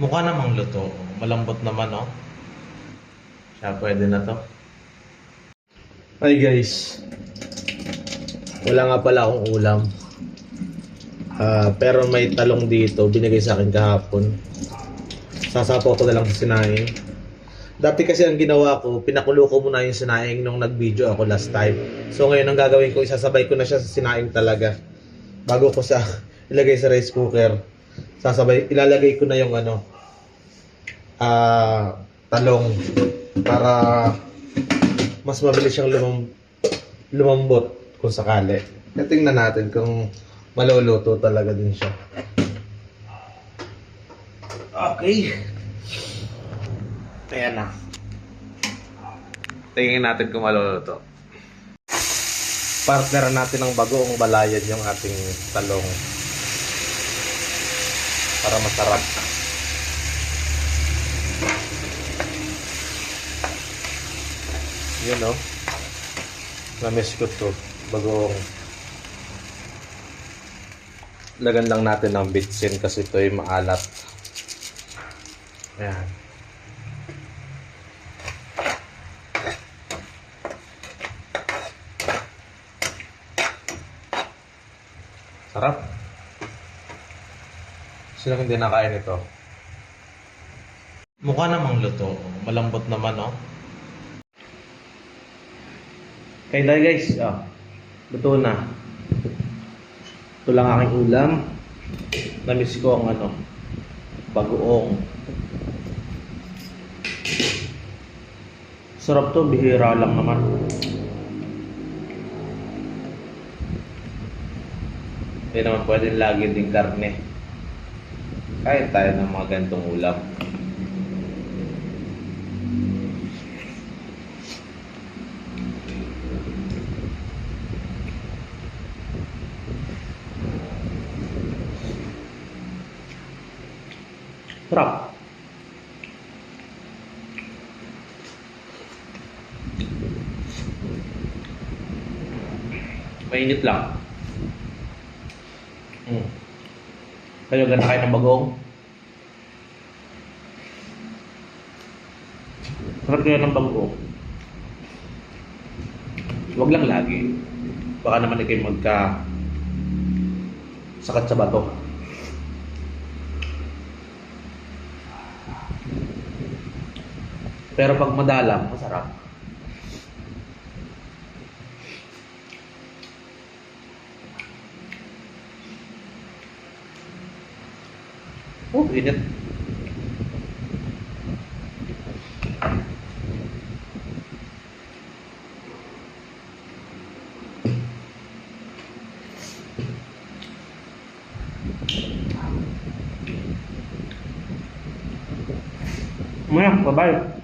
Mukha namang luto. Malambot naman, oh. Siya, pwede na to. Hi guys. Wala nga pala akong ulam. Pero may talong dito. Binigay sa akin kahapon. Sasapaw ko na lang sa sinaing. Dati kasi ang ginawa ko, pinakulo ko muna yung sinaing nung nag-video ako last time. So ngayon ang gagawin ko, isasabay ko na siya sa sinaing talaga. Bago ko sa ilagay sa rice cooker. Ilalagay ko na yung talong para mas mabilis siyang lumambot kung sakali. Tingnan natin kung maluluto talaga din siya. Okay. Ayan na. Tingnan natin kung maluluto. Partner natin ng bagoong balayan yung ating talong para masarap. Yun, no? Na-miss ko to. Bagoong. Lagan lang natin ng bitsin kasi ito ay maalat. Ayan. Sarap. Sino hindi nakain ito? Mukha namang luto. Malambot naman, oh. Okay, dahil guys, luto na. Ito lang aking ulam. Namiss ko ang bagoong. Sarap to, bihira lang naman. Hindi naman pwedeng lagi din karne. Kahit tayo ng mga ganitong ulam. Sarap. Mainit lang. Kayo gana kayo ng bagong? Sarap kayo ng bagong. Huwag lang lagi. Baka naman kayo sakit sa bato. Pero pag madalang, masarap. Oh, init. Bye-bye.